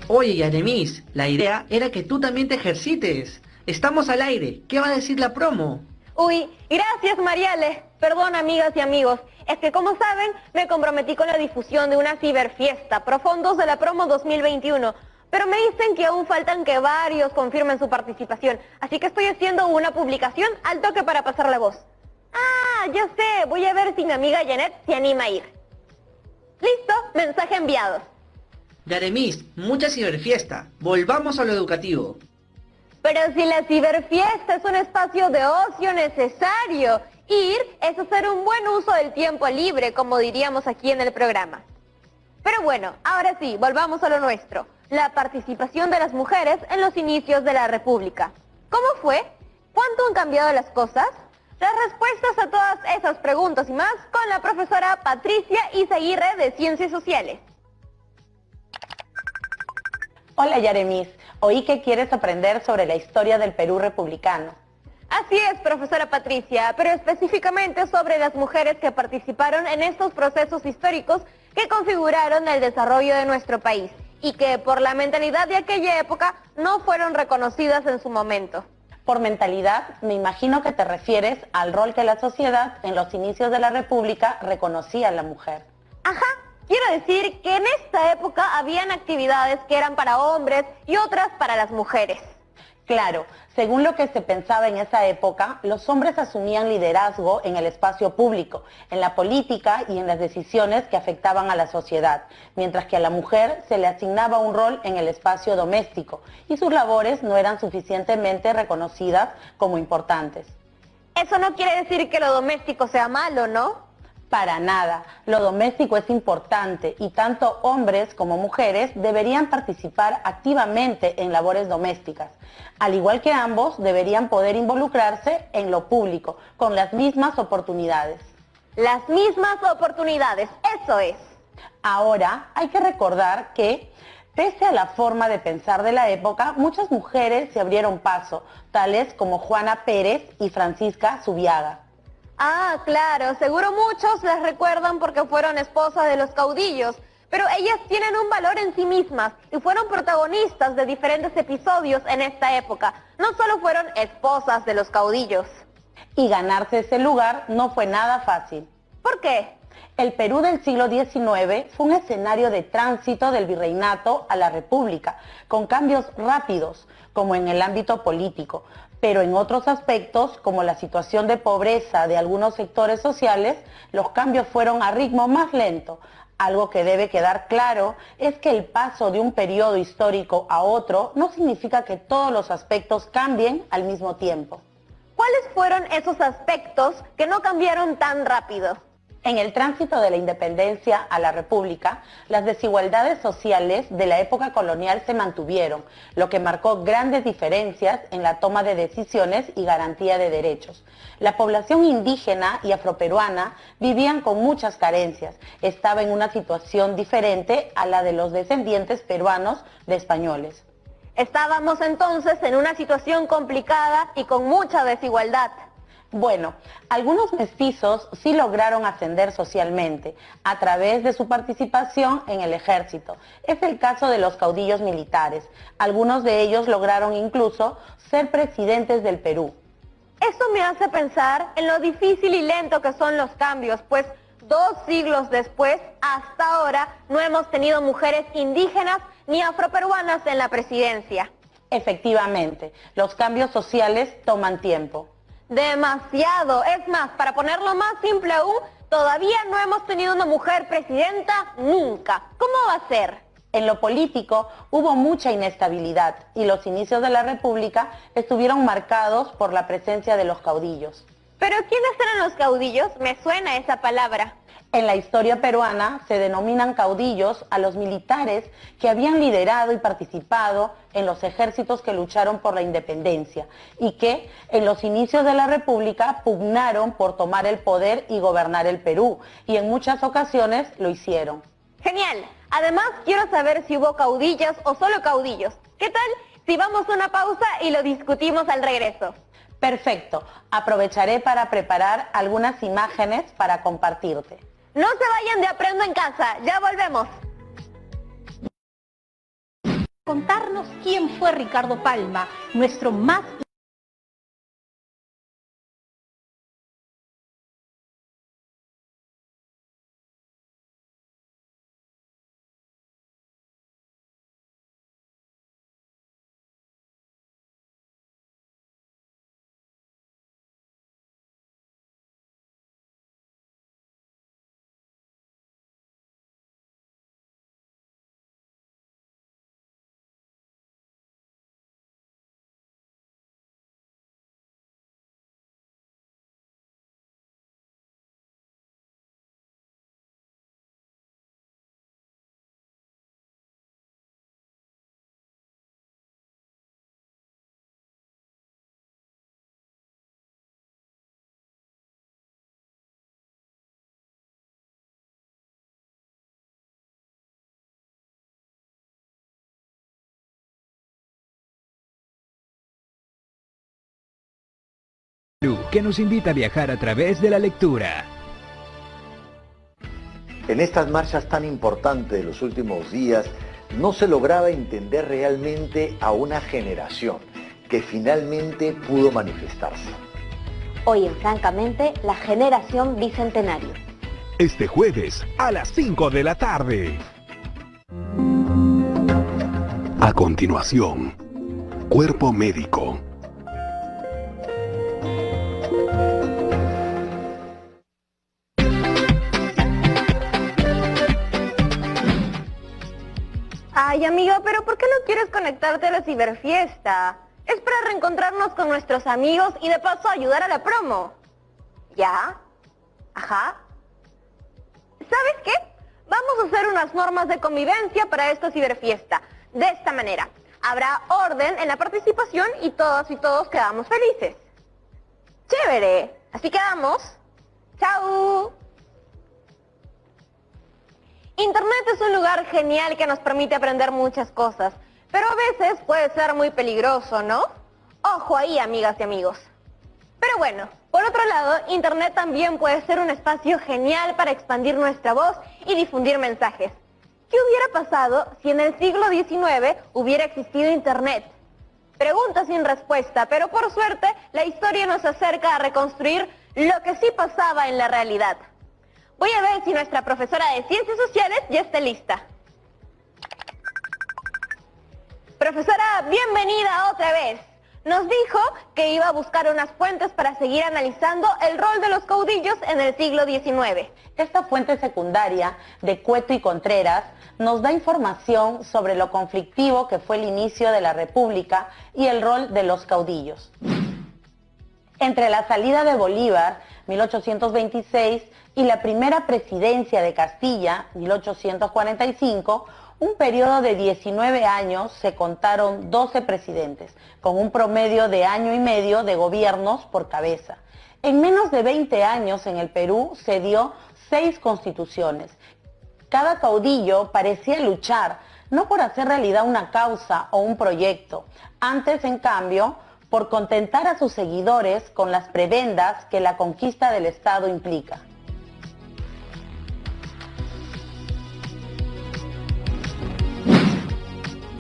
Oye, Yaremis, la idea era que tú también te ejercites. Estamos al aire. ¿Qué va a decir la promo? Uy, gracias Mariale. Perdón amigas y amigos, es que como saben, me comprometí con la difusión de una ciberfiesta, Profondos de la Promo 2021. Pero me dicen que aún faltan que varios confirmen su participación, así que estoy haciendo una publicación al toque para pasar la voz. Ah, ya sé, voy a ver si mi amiga Janet se anima a ir. Listo, mensaje enviado. Yaremis, mucha ciberfiesta. Volvamos a lo educativo. Pero si la ciberfiesta es un espacio de ocio necesario, ir es hacer un buen uso del tiempo libre, como diríamos aquí en el programa. Pero bueno, ahora sí, volvamos a lo nuestro, la participación de las mujeres en los inicios de la República. ¿Cómo fue? ¿Cuánto han cambiado las cosas? Las respuestas a todas esas preguntas y más con la profesora Patricia Izaguirre de Ciencias Sociales. Hola Yaremis, oí que quieres aprender sobre la historia del Perú republicano. Así es, profesora Patricia, pero específicamente sobre las mujeres que participaron en estos procesos históricos que configuraron el desarrollo de nuestro país y que por la mentalidad de aquella época no fueron reconocidas en su momento. Por mentalidad, me imagino que te refieres al rol que la sociedad en los inicios de la República reconocía a la mujer. Ajá. Quiero decir que en esta época habían actividades que eran para hombres y otras para las mujeres. Claro, según lo que se pensaba en esa época, los hombres asumían liderazgo en el espacio público, en la política y en las decisiones que afectaban a la sociedad, mientras que a la mujer se le asignaba un rol en el espacio doméstico y sus labores no eran suficientemente reconocidas como importantes. Eso no quiere decir que lo doméstico sea malo, ¿no? Para nada, lo doméstico es importante y tanto hombres como mujeres deberían participar activamente en labores domésticas. Al igual que ambos, deberían poder involucrarse en lo público, con las mismas oportunidades. Las mismas oportunidades, eso es. Ahora, hay que recordar que, pese a la forma de pensar de la época, muchas mujeres se abrieron paso, tales como Juana Pérez y Francisca Zubiaga. Ah, claro, seguro muchos las recuerdan porque fueron esposas de los caudillos, pero ellas tienen un valor en sí mismas y fueron protagonistas de diferentes episodios en esta época. No solo fueron esposas de los caudillos. Y ganarse ese lugar no fue nada fácil. ¿Por qué? El Perú del siglo XIX fue un escenario de tránsito del virreinato a la República, con cambios rápidos, como en el ámbito político, pero en otros aspectos, como la situación de pobreza de algunos sectores sociales, los cambios fueron a ritmo más lento. Algo que debe quedar claro es que el paso de un periodo histórico a otro no significa que todos los aspectos cambien al mismo tiempo. ¿Cuáles fueron esos aspectos que no cambiaron tan rápido? En el tránsito de la independencia a la República, las desigualdades sociales de la época colonial se mantuvieron, lo que marcó grandes diferencias en la toma de decisiones y garantía de derechos. La población indígena y afroperuana vivían con muchas carencias, estaba en una situación diferente a la de los descendientes peruanos de españoles. Estábamos entonces en una situación complicada y con mucha desigualdad. Bueno, algunos mestizos sí lograron ascender socialmente a través de su participación en el ejército. Es el caso de los caudillos militares. Algunos de ellos lograron incluso ser presidentes del Perú. Esto me hace pensar en lo difícil y lento que son los cambios, pues 2 siglos después, hasta ahora, no hemos tenido mujeres indígenas ni afroperuanas en la presidencia. Efectivamente, los cambios sociales toman tiempo. Demasiado. Es más, para ponerlo más simple aún, todavía no hemos tenido una mujer presidenta nunca. ¿Cómo va a ser? En lo político hubo mucha inestabilidad y los inicios de la República estuvieron marcados por la presencia de los caudillos. ¿Pero quiénes eran los caudillos? Me suena esa palabra. En la historia peruana se denominan caudillos a los militares que habían liderado y participado en los ejércitos que lucharon por la independencia y que en los inicios de la República pugnaron por tomar el poder y gobernar el Perú, y en muchas ocasiones lo hicieron. Genial. Además, quiero saber si hubo caudillas o solo caudillos. ¿Qué tal si vamos a una pausa y lo discutimos al regreso? Perfecto. Aprovecharé para preparar algunas imágenes para compartirte. No se vayan de Aprendo en Casa, ya volvemos. contarnos quién fue Ricardo Palma, nuestro más que nos invita a viajar a través de la lectura. En estas marchas tan importantes de los últimos días, no se lograba entender realmente a una generación que finalmente pudo manifestarse. Hoy en Francamente, la generación bicentenario. Este jueves a las 5 de la tarde. A continuación, Cuerpo Médico. Ay, amiga, pero ¿por qué no quieres conectarte a la ciberfiesta? Es para reencontrarnos con nuestros amigos y de paso ayudar a la promo. ¿Ya? Ajá. ¿Sabes qué? Vamos a hacer unas normas de convivencia para esta ciberfiesta. De esta manera, habrá orden en la participación y todas y todos quedamos felices. ¡Chévere! Así quedamos. ¡Chao! Internet es un lugar genial que nos permite aprender muchas cosas, pero a veces puede ser muy peligroso, ¿no? Ojo ahí, amigas y amigos. Pero bueno, por otro lado, Internet también puede ser un espacio genial para expandir nuestra voz y difundir mensajes. ¿Qué hubiera pasado si en el siglo XIX hubiera existido Internet? Pregunta sin respuesta, pero por suerte la historia nos acerca a reconstruir lo que sí pasaba en la realidad. Voy a ver si nuestra profesora de Ciencias Sociales ya está lista. Profesora, bienvenida otra vez. Nos dijo que iba a buscar unas fuentes para seguir analizando el rol de los caudillos en el siglo XIX. Esta fuente secundaria de Cueto y Contreras nos da información sobre lo conflictivo que fue el inicio de la República y el rol de los caudillos. Entre la salida de Bolívar, 1826, y la primera presidencia de Castilla, 1845, un periodo de 19 años se contaron 12 presidentes, con un promedio de año y medio de gobiernos por cabeza. En menos de 20 años en el Perú se dio 6 constituciones. Cada caudillo parecía luchar, no por hacer realidad una causa o un proyecto, antes, en cambio, por contentar a sus seguidores con las prebendas que la conquista del Estado implica.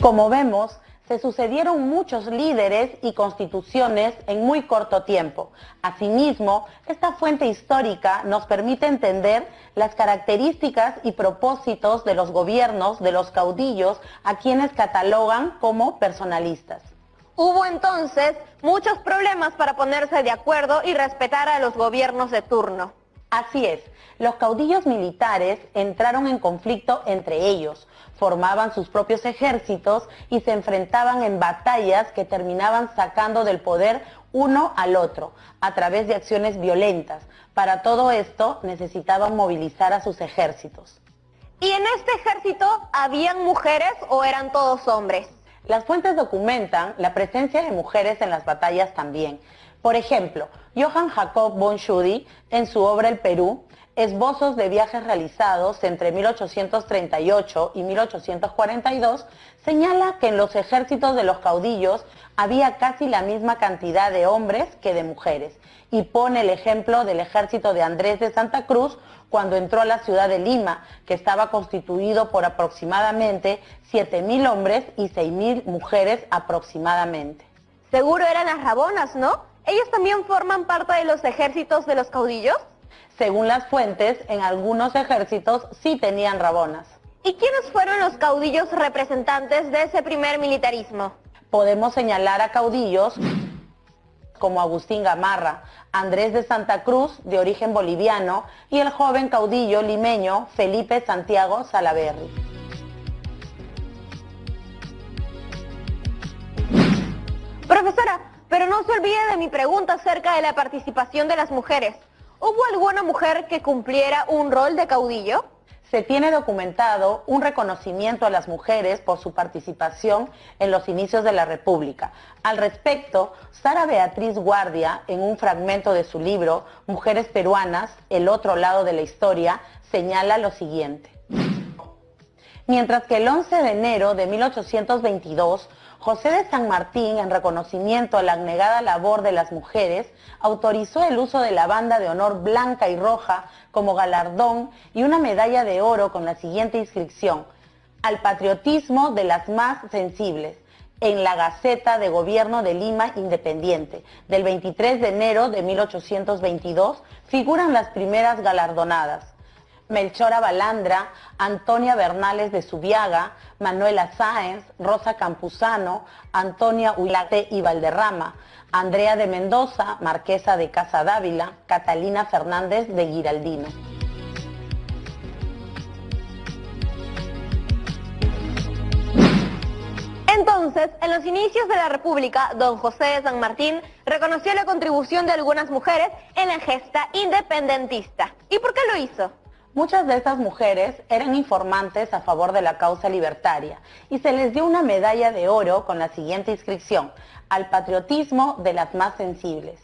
Como vemos, se sucedieron muchos líderes y constituciones en muy corto tiempo. Asimismo, esta fuente histórica nos permite entender las características y propósitos de los gobiernos de los caudillos a quienes catalogan como personalistas. Hubo entonces muchos problemas para ponerse de acuerdo y respetar a los gobiernos de turno. Así es, los caudillos militares entraron en conflicto entre ellos, formaban sus propios ejércitos y se enfrentaban en batallas que terminaban sacando del poder uno al otro, a través de acciones violentas. Para todo esto necesitaban movilizar a sus ejércitos. ¿Y en este ejército habían mujeres o eran todos hombres? Las fuentes documentan la presencia de mujeres en las batallas también. Por ejemplo, Johann Jacob von Tschudi, en su obra El Perú, esbozos de viajes realizados entre 1838 y 1842, señala que en los ejércitos de los caudillos había casi la misma cantidad de hombres que de mujeres, y pone el ejemplo del ejército de Andrés de Santa Cruz cuando entró a la ciudad de Lima, que estaba constituido por aproximadamente 7.000 hombres y 6.000 mujeres aproximadamente. Seguro eran las rabonas, ¿no? ¿Ellos también forman parte de los ejércitos de los caudillos? Según las fuentes, en algunos ejércitos sí tenían rabonas. ¿Y quiénes fueron los caudillos representantes de ese primer militarismo? Podemos señalar a caudillos como Agustín Gamarra, Andrés de Santa Cruz, de origen boliviano, y el joven caudillo limeño Felipe Santiago Salaverry. Profesora, pero no se olvide de mi pregunta acerca de la participación de las mujeres. ¿Hubo alguna mujer que cumpliera un rol de caudillo? Se tiene documentado un reconocimiento a las mujeres por su participación en los inicios de la República. Al respecto, Sara Beatriz Guardia, en un fragmento de su libro Mujeres Peruanas, el otro lado de la historia, señala lo siguiente. Mientras que el 11 de enero de 1822, José de San Martín, en reconocimiento a la abnegada labor de las mujeres, autorizó el uso de la banda de honor blanca y roja como galardón y una medalla de oro con la siguiente inscripción: al patriotismo de las más sensibles, en la Gaceta de Gobierno de Lima Independiente. Del 23 de enero de 1822 figuran las primeras galardonadas: Melchora Balandra, Antonia Bernales de Subiaga, Manuela Sáenz, Rosa Campuzano, Antonia Huilate y Valderrama, Andrea de Mendoza, Marquesa de Casa Dávila, Catalina Fernández de Giraldino. Entonces, en los inicios de la República, don José de San Martín reconoció la contribución de algunas mujeres en la gesta independentista. ¿Y por qué lo hizo? Muchas de estas mujeres eran informantes a favor de la causa libertaria y se les dio una medalla de oro con la siguiente inscripción: al patriotismo de las más sensibles.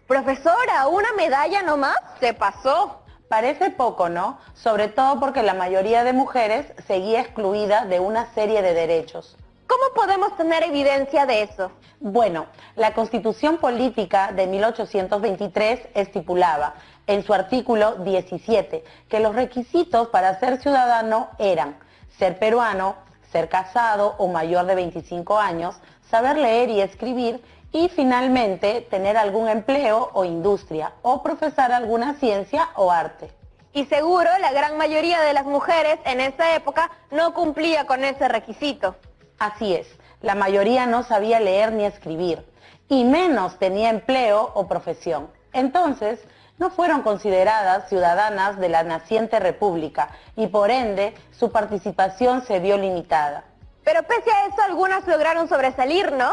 Profesora, ¿una medalla nomás? Se pasó. Parece poco, ¿no? Sobre todo porque la mayoría de mujeres seguía excluida de una serie de derechos. ¿Cómo podemos tener evidencia de eso? Bueno, la Constitución Política de 1823 estipulaba en su artículo 17 que los requisitos para ser ciudadano eran ser peruano, ser casado o mayor de 25 años, saber leer y escribir y finalmente tener algún empleo o industria o profesar alguna ciencia o arte. Y seguro la gran mayoría de las mujeres en esa época no cumplía con ese requisito. Así es, la mayoría no sabía leer ni escribir y menos tenía empleo o profesión. Entonces, no fueron consideradas ciudadanas de la naciente república y por ende su participación se vio limitada. Pero pese a eso algunas lograron sobresalir, ¿no?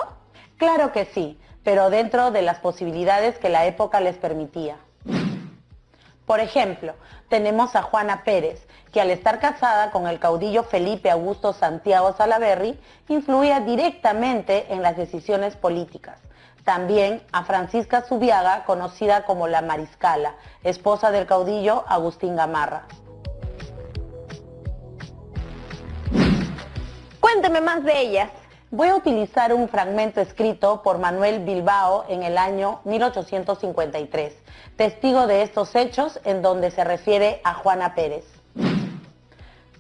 Claro que sí, pero dentro de las posibilidades que la época les permitía. Por ejemplo, tenemos a Juana Pérez, que al estar casada con el caudillo Felipe Augusto Santiago Salaverry, influía directamente en las decisiones políticas. También a Francisca Zubiaga, conocida como la Mariscala, esposa del caudillo Agustín Gamarra. Cuénteme más de ellas. Voy a utilizar un fragmento escrito por Manuel Bilbao en el año 1853, testigo de estos hechos en donde se refiere a Juana Pérez.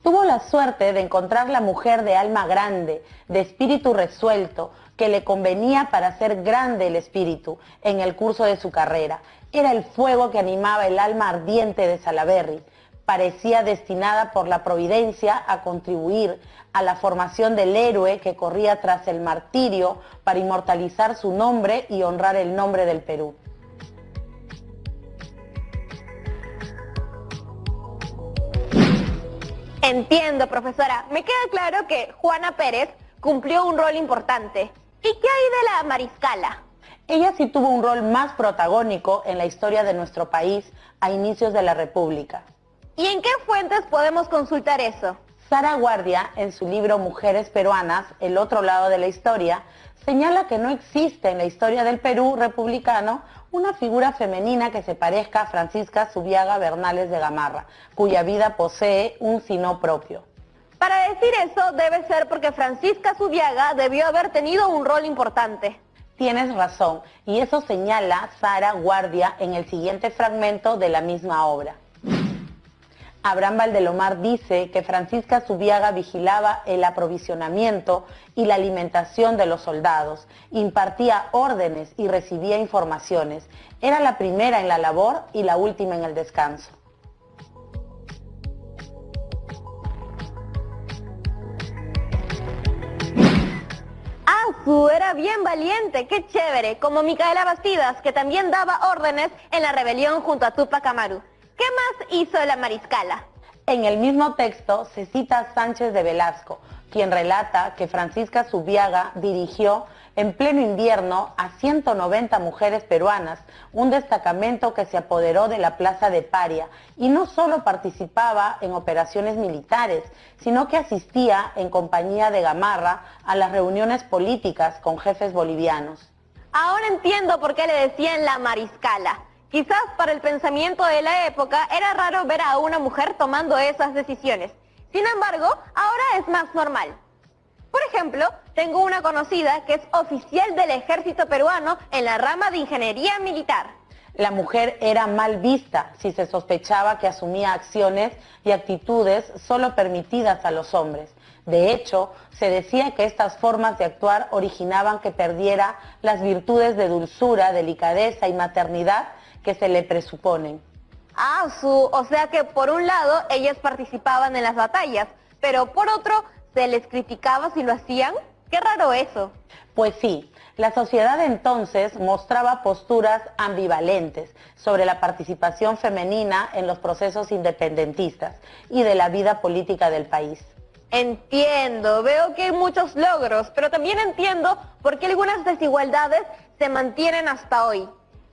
Tuvo la suerte de encontrar la mujer de alma grande, de espíritu resuelto, que le convenía para hacer grande el espíritu en el curso de su carrera. Era el fuego que animaba el alma ardiente de Salaverry. Parecía destinada por la providencia a contribuir a la formación del héroe que corría tras el martirio para inmortalizar su nombre y honrar el nombre del Perú. Entiendo, profesora. Me queda claro que Juana Pérez cumplió un rol importante. ¿Y qué hay de la Mariscala? Ella sí tuvo un rol más protagónico en la historia de nuestro país a inicios de la República. ¿Y en qué fuentes podemos consultar eso? Sara Guardia, en su libro Mujeres Peruanas, el otro lado de la historia, señala que no existe en la historia del Perú republicano una figura femenina que se parezca a Francisca Zubiaga Bernales de Gamarra, cuya vida posee un sino propio. Para decir eso debe ser porque Francisca Zubiaga debió haber tenido un rol importante. Tienes razón, y eso señala Sara Guardia en el siguiente fragmento de la misma obra. Abraham Valdelomar dice que Francisca Zubiaga vigilaba el aprovisionamiento y la alimentación de los soldados, impartía órdenes y recibía informaciones. Era la primera en la labor y la última en el descanso. Azu era bien valiente, qué chévere, como Micaela Bastidas, que también daba órdenes en la rebelión junto a Túpac Amaru. ¿Qué más hizo la mariscala? En el mismo texto se cita a Sánchez de Velasco, quien relata que Francisca Zubiaga dirigió en pleno invierno a 190 mujeres peruanas, un destacamento que se apoderó de la Plaza de Paria y no solo participaba en operaciones militares, sino que asistía en compañía de Gamarra a las reuniones políticas con jefes bolivianos. Ahora entiendo por qué le decían la mariscala. Quizás para el pensamiento de la época era raro ver a una mujer tomando esas decisiones. Sin embargo, ahora es más normal. Por ejemplo, tengo una conocida que es oficial del ejército peruano en la rama de ingeniería militar. La mujer era mal vista si se sospechaba que asumía acciones y actitudes solo permitidas a los hombres. De hecho, se decía que estas formas de actuar originaban que perdiera las virtudes de dulzura, delicadeza y maternidad que se le presuponen. O sea que por un lado ellas participaban en las batallas, pero por otro se les criticaba si lo hacían. Qué raro eso. Pues sí, la sociedad entonces mostraba posturas ambivalentes sobre la participación femenina en los procesos independentistas y de la vida política del país. Entiendo, veo que hay muchos logros, pero también entiendo por qué algunas desigualdades se mantienen hasta hoy,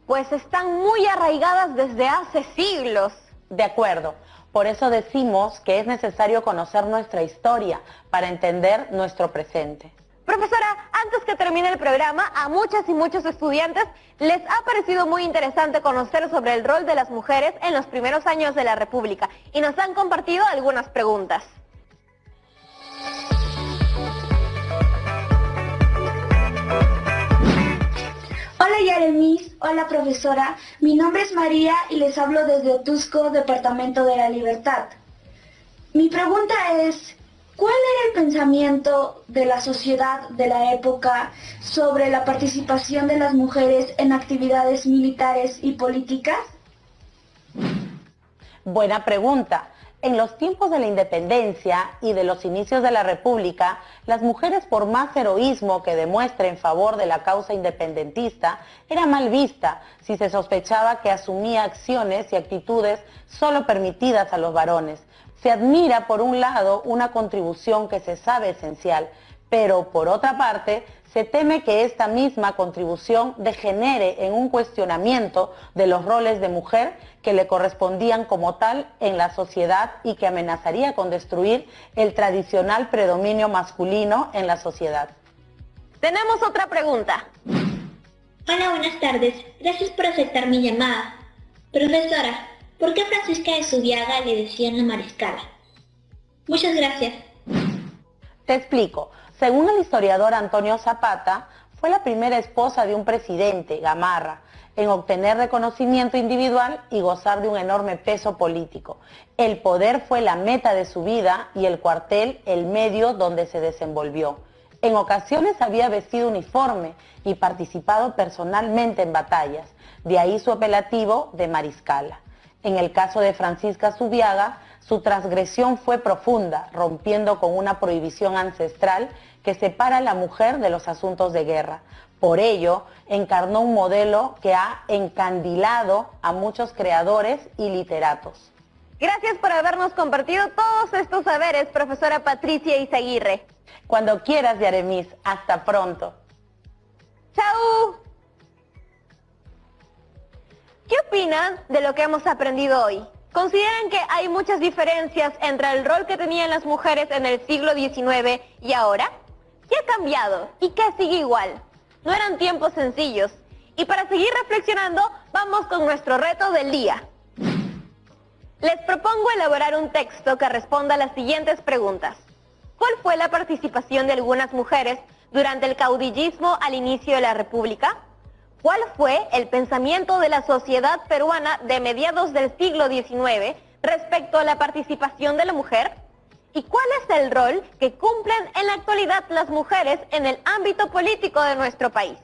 pues están muy arraigadas desde hace siglos. De acuerdo, por eso decimos que es necesario conocer nuestra historia para entender nuestro presente. Profesora, antes que termine el programa, a muchas y muchos estudiantes les ha parecido muy interesante conocer sobre el rol de las mujeres en los primeros años de la República y nos han compartido algunas preguntas. Hola Yaremis, hola profesora, mi nombre es María y les hablo desde Otusco, Departamento de la Libertad. Mi pregunta es, ¿cuál era el pensamiento de la sociedad de la época sobre la participación de las mujeres en actividades militares y políticas? Buena pregunta. En los tiempos de la independencia y de los inicios de la República, las mujeres, por más heroísmo que demuestren en favor de la causa independentista, era mal vista si se sospechaba que asumía acciones y actitudes solo permitidas a los varones. Se admira, por un lado, una contribución que se sabe esencial, pero por otra parte, se teme que esta misma contribución degenere en un cuestionamiento de los roles de mujer que le correspondían como tal en la sociedad y que amenazaría con destruir el tradicional predominio masculino en la sociedad. Tenemos otra pregunta. Hola, buenas tardes. Gracias por aceptar mi llamada. Profesora, ¿por qué Francisca de Zubiaga le decían la mariscala? Muchas gracias. Te explico. Según el historiador Antonio Zapata, fue la primera esposa de un presidente, Gamarra, en obtener reconocimiento individual y gozar de un enorme peso político. El poder fue la meta de su vida y el cuartel el medio donde se desenvolvió. En ocasiones había vestido uniforme y participado personalmente en batallas, de ahí su apelativo de mariscala. En el caso de Francisca Zubiaga, su transgresión fue profunda, rompiendo con una prohibición ancestral que separa a la mujer de los asuntos de guerra. Por ello, encarnó un modelo que ha encandilado a muchos creadores y literatos. Gracias por habernos compartido todos estos saberes, profesora Patricia Izaguirre. Cuando quieras, Yaremis. Hasta pronto. ¡Chao! ¿Qué opinan de lo que hemos aprendido hoy? ¿Consideran que hay muchas diferencias entre el rol que tenían las mujeres en el siglo XIX y ahora? ¿Qué ha cambiado y qué sigue igual? No eran tiempos sencillos. Y para seguir reflexionando, vamos con nuestro reto del día. Les propongo elaborar un texto que responda a las siguientes preguntas. ¿Cuál fue la participación de algunas mujeres durante el caudillismo al inicio de la República? ¿Cuál fue el pensamiento de la sociedad peruana de mediados del siglo XIX respecto a la participación de la mujer? ¿Y cuál es el rol que cumplen en la actualidad las mujeres en el ámbito político de nuestro país?